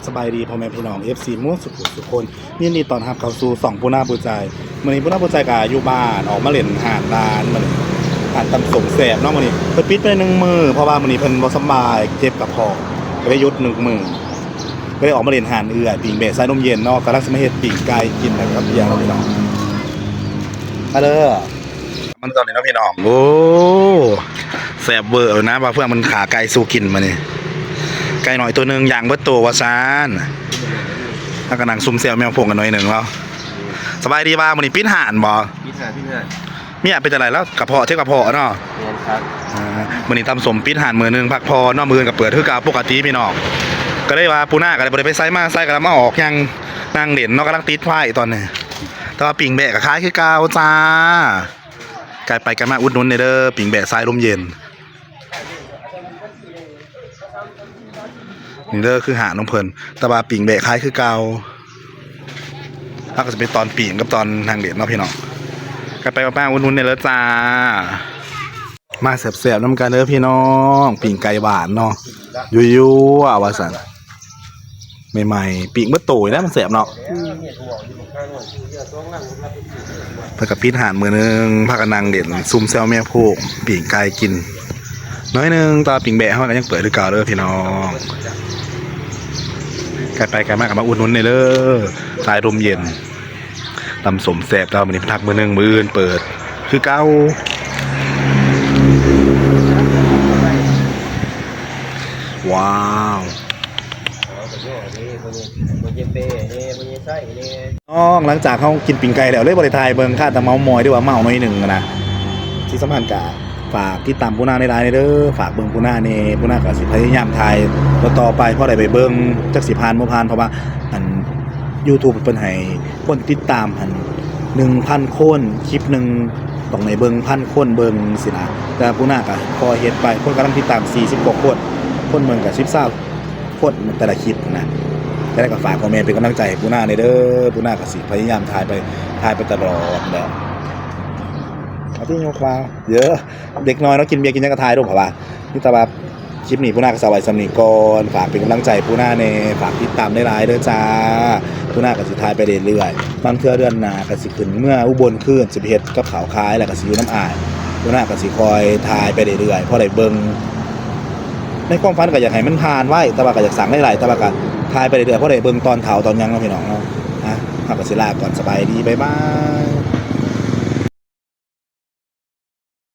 สบายดีพ่อแม่พี่น้อง FC มั่วสุขคนยินดีตอนรับเข้าสู่2ผู้น่าผู้ใจมื้อนี้ผู้น่าผู้ใจก็อยู่บ้านออกมาเล่นหาดร้านมื้อนี้หาดตำสมแสบเนาะมื้อนี้เพิ่นปิดไป1มื้อเพราะว่ามื้อนี้เพิ่นบ่สบายเจ็บกระเพาะก็เลยหยุด1มื้อก็เลยออกมาเล่นหาดเอื้อยปิ่งเบะสายนมเย็นเนาะกำลังสิมาเฮ็ดปิ่งไก่กินนะครับเบียร์เนาะพี่น้องมาเด้อมันตอนนี้เนาะพี่น้องโอ้แซ่บเวอร์นะว่าเพื่อนมันขาไก่สู้กินมานี่ไก่หน่อยตัวนึงย่างเบิดตัวว่าซานถ้ากำลังซุ่มเซลแมวพงกันหน่อยหนึ่งแล้วสบายดีบ้ามันนี่ปิ้นห่านบ่พี่หานเมียเป็นอะไรแล้วกระเพาะเท่ากระเพาะเนาะเรียนครับมันนี่ทำสมปิ้นห่านมือนึงพักพอเนาะมือกับเปิดคือกาปกติพี่น้องก็ได้ว่าปูน่าก็เลยไปไซมาไซกันแล้วมาออกยังนั่งเด่นเนาะกำลังติดไฟตอนนี้แต่ว่าปิ่งแบะกับคล้ายคือกาวจ้าไกลไปกันมาอุดหนุนเด้อปิ่งแบะทรายลมเย็นนี่เด้อคือหาน้องเพลินแต่ว่าปิ่งแบะคล้ายคือเกาถ้าก็จะเป็นตอนปิ่งกับตอนทางเด็ดเนาะพี่น้องกันไปป้าอุ่นๆเนี่ยแล้วจ้ามาแสบๆน้ำกันเด้อพี่น้องปิ่งไก่หวานเนาะยั่วๆว่าสันใหม่ๆปิ่งเมื่อโตยนะมันแสบเนาะเพื่อกับพิษหานมือนึงพากันนางเด็ดซุ่มแซวแม่พวกปิ่งไก่กินน้อยนึงตาปิ่งแบะเขาก็ยังเปิดด้วยกาวเด้อพี่น้องไกลไปไกลมากกับมาอุ่นนุ่นในเด้อสายลมเย็นตำสมแสบเรามันนี่พักมือนึงมืออื่นเปิดคือเก้าว้าวน้องหลังจากเขากินปิ่งไก่แล้วเลยบริทายเบิ่งค่าแต่เมามอยด้วยว่าเมาหน่อยหนึ่งนะที่สำคัญกะฝากที่ตามปูนาในไลน์เด้อฝากเบิ่งปูนาเนี่ยปูนาก็สิพยายามถ่ายต่อไปเพราะได้ไปเบิ่งจักสิผ่านบ่ผ่านเพราะว่าอัน YouTube เพิ่นให้คนติดตามอัน 1,000 คนคลิปนึงต้องในเบิ่ง1,000 คนเบิ่งสินะแต่ปูนาก็พอเฮ็ดไปคนกำลังติดตาม40กว่าคนคนเบิ่งก็10-20คนแต่ละคลิปนะแต่ก็ฝากคอมเมนต์เป็นกำลังใจให้ปูนาในเด้อปูนาก็สิพยายามถ่ายไปตลอดแหละเอาที่ยกมาเยอะเด็กน้อยเนาะกินเบียร์กินยังกระทายด้วยเปล่าวะนี่แต่ว่าคลิปนี้ปูนาก็สบายสำนีก่อนฝากเป็นกำลังใจปูนาในฝากติดตามได้หลายเด้อจ้าปูนาก็สิทายไปเรื่อยๆบางเทื่อเดือนหน้าก็สิขึ้นเมื่ออุบลขึ้นสิไปเฮ็ดกับข้าวขายแล้วก็สิอยู่น้ำอ้ายปูนาก็สิคอยทายไปเรื่อยๆเพราะได้เบิ่งในความฝันก็อยากให้มันผ่านไว้แต่ว่าก็อยากสั่งได้หลายแต่ว่าก็ทายไปเรื่อยๆเพราะได้เบิ่งตอนเฒ่าตอนยังเนาะพี่น้องเนาะฮะเฮาก็สิลาก่อนสบายดีบ๊ายบาย